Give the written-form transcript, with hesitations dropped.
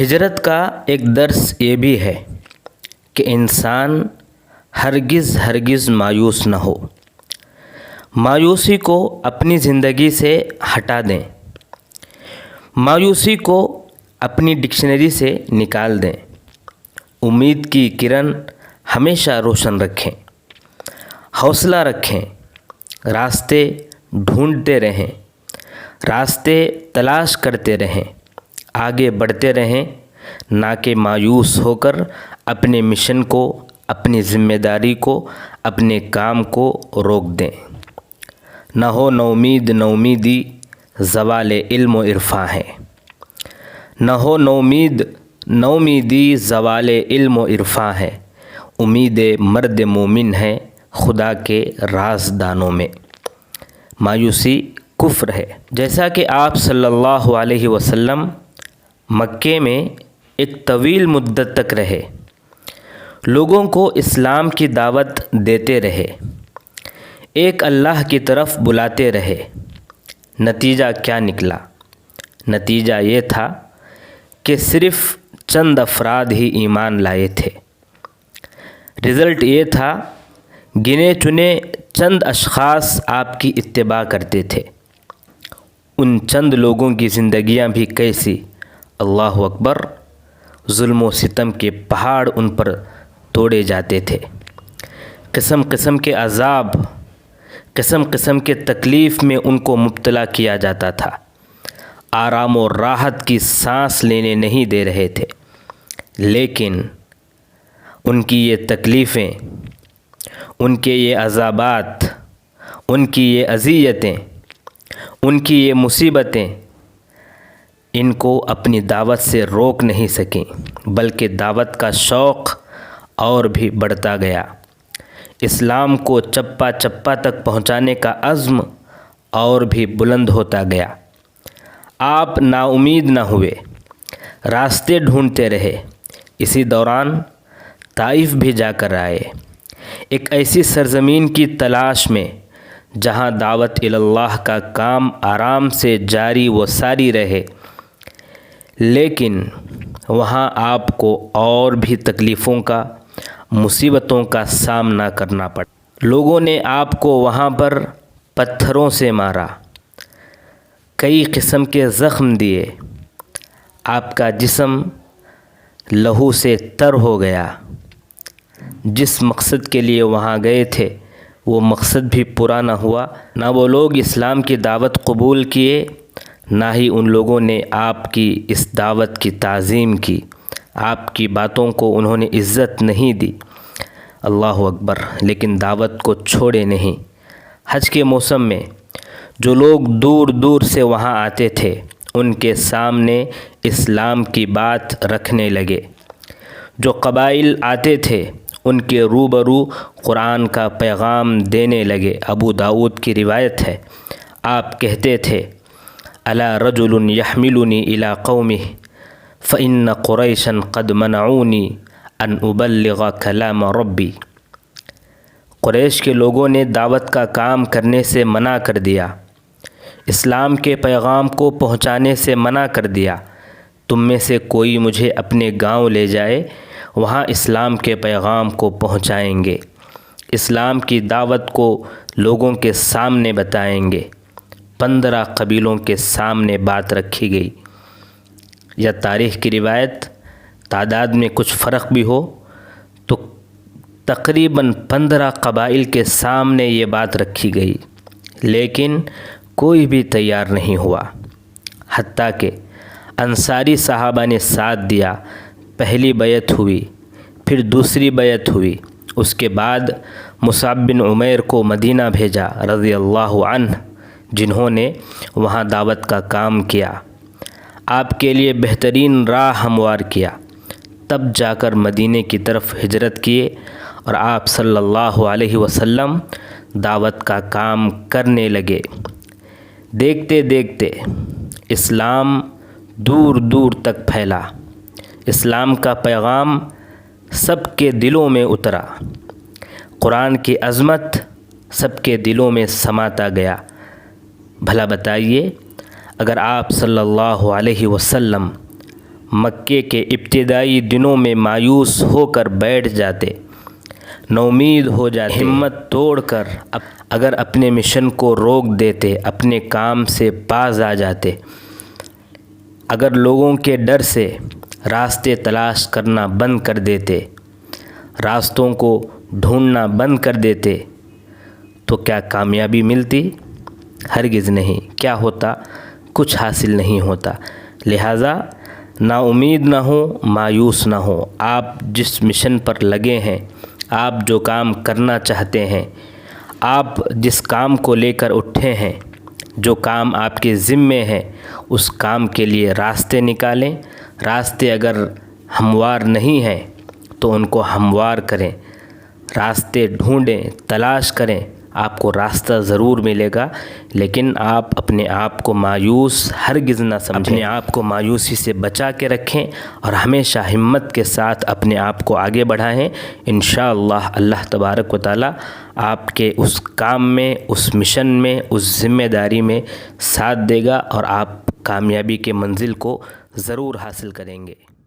ہجرت کا ایک درس یہ بھی ہے کہ انسان ہرگز مایوس نہ ہو، مایوسی کو اپنی زندگی سے ہٹا دیں، مایوسی کو اپنی ڈکشنری سے نکال دیں، امید کی کرن ہمیشہ روشن رکھیں، حوصلہ رکھیں، راستے ڈھونڈتے رہیں، راستے تلاش کرتے رہیں، آگے بڑھتے رہیں، نہ کہ مایوس ہو کر اپنے مشن کو، اپنی ذمہ داری کو، اپنے کام کو روک دیں۔ نہ ہو نومیدی زوال علم و عرفاں ہے، نہ ہو نومیدی زوال علم و عرفاں ہے، امید مرد مومن ہے خدا کے رازدانوں میں۔ مایوسی کفر ہے۔ جیسا کہ آپ صلی اللہ علیہ وسلم مکے میں ایک طویل مدت تک رہے، لوگوں کو اسلام کی دعوت دیتے رہے، ایک اللہ کی طرف بلاتے رہے، نتیجہ کیا نکلا؟ نتیجہ یہ تھا کہ صرف چند افراد ہی ایمان لائے تھے۔ رزلٹ یہ تھا گنے چنے چند اشخاص آپ کی اتباع کرتے تھے۔ ان چند لوگوں کی زندگیاں بھی کیسی، اللہ اکبر، ظلم و ستم کے پہاڑ ان پر توڑے جاتے تھے، قسم قسم کے عذاب، قسم قسم کے تکلیف میں ان کو مبتلا کیا جاتا تھا، آرام و راحت کی سانس لینے نہیں دے رہے تھے۔ لیکن ان کی یہ تکلیفیں، ان کے یہ عذابات، ان کی یہ اذیتیں، ان کی یہ مصیبتیں ان کو اپنی دعوت سے روک نہیں سکیں، بلکہ دعوت کا شوق اور بھی بڑھتا گیا، اسلام کو چپا چپا تک پہنچانے کا عزم اور بھی بلند ہوتا گیا۔ آپ نا امید نہ ہوئے، راستے ڈھونڈتے رہے، اسی دوران طائف بھی جا کر آئے، ایک ایسی سرزمین کی تلاش میں جہاں دعوت اللہ کا کام آرام سے جاری و ساری رہے، لیکن وہاں آپ کو اور بھی تکلیفوں کا، مصیبتوں کا سامنا کرنا پڑا۔ لوگوں نے آپ کو وہاں پر پتھروں سے مارا، کئی قسم کے زخم دیے، آپ کا جسم لہو سے تر ہو گیا۔ جس مقصد کے لیے وہاں گئے تھے وہ مقصد بھی پورا نہ ہوا، نہ وہ لوگ اسلام کی دعوت قبول کیے، نہ ہی ان لوگوں نے آپ کی اس دعوت کی تعظیم کی، آپ کی باتوں کو انہوں نے عزت نہیں دی۔ اللہ اکبر، لیکن دعوت کو چھوڑے نہیں۔ حج کے موسم میں جو لوگ دور دور سے وہاں آتے تھے ان کے سامنے اسلام کی بات رکھنے لگے، جو قبائل آتے تھے ان کے روبرو قرآن کا پیغام دینے لگے۔ ابو داؤد کی روایت ہے، آپ کہتے تھے الا رجل يحملني الى قومه فإن قريشا قد منعوني ان ابلغ کلام ربی۔ قریش کے لوگوں نے دعوت کا کام کرنے سے منع کر دیا، اسلام کے پیغام کو پہنچانے سے منع کر دیا، تم میں سے کوئی مجھے اپنے گاؤں لے جائے، وہاں اسلام کے پیغام کو پہنچائیں گے، اسلام کی دعوت کو لوگوں کے سامنے بتائیں گے۔ 15 قبیلوں کے سامنے بات رکھی گئی۔ یا تاریخ کی روایت تعداد میں کچھ فرق بھی ہو تو تقریباً 15 قبائل کے سامنے یہ بات رکھی گئی، لیکن کوئی بھی تیار نہیں ہوا، حتیٰ کہ انصاری صحابہ نے ساتھ دیا۔ پہلی بیعت ہوئی، پھر دوسری بیعت ہوئی، اس کے بعد مصعب بن عمیر کو مدینہ بھیجا رضی اللہ عنہ، جنہوں نے وہاں دعوت کا کام کیا، آپ کے لیے بہترین راہ ہموار کیا، تب جا کر مدینے کی طرف ہجرت کیے اور آپ صلی اللہ علیہ وسلم دعوت کا کام کرنے لگے۔ دیکھتے دیکھتے اسلام دور دور تک پھیلا، اسلام کا پیغام سب کے دلوں میں اترا، قرآن کی عظمت سب کے دلوں میں سماتا گیا۔ بھلا بتائیے، اگر آپ صلی اللہ علیہ وسلم مکے کے ابتدائی دنوں میں مایوس ہو کر بیٹھ جاتے، نومید ہو جاتے، ہمت توڑ کر اگر اپنے مشن کو روک دیتے، اپنے کام سے باز آ جاتے، اگر لوگوں کے ڈر سے راستے تلاش کرنا بند کر دیتے، راستوں کو ڈھونڈنا بند کر دیتے، تو کیا کامیابی ملتی؟ ہرگز نہیں۔ کیا ہوتا؟ کچھ حاصل نہیں ہوتا۔ لہٰذا نا امید نہ ہو، مایوس نہ ہو۔ آپ جس مشن پر لگے ہیں، آپ جو کام کرنا چاہتے ہیں، آپ جس کام کو لے کر اٹھے ہیں، جو کام آپ کے ذمے ہے، اس کام کے لیے راستے نکالیں۔ راستے اگر ہموار نہیں ہیں تو ان کو ہموار کریں، راستے ڈھونڈیں، تلاش کریں، آپ کو راستہ ضرور ملے گا۔ لیکن آپ اپنے آپ کو مایوس ہرگز نہ سمجھیں، اپنے آپ کو مایوسی سے بچا کے رکھیں اور ہمیشہ ہمت کے ساتھ اپنے آپ کو آگے بڑھائیں۔ انشاءاللہ اللہ تبارک و تعالیٰ آپ کے اس کام میں، اس مشن میں، اس ذمہ داری میں ساتھ دے گا اور آپ کامیابی کے منزل کو ضرور حاصل کریں گے۔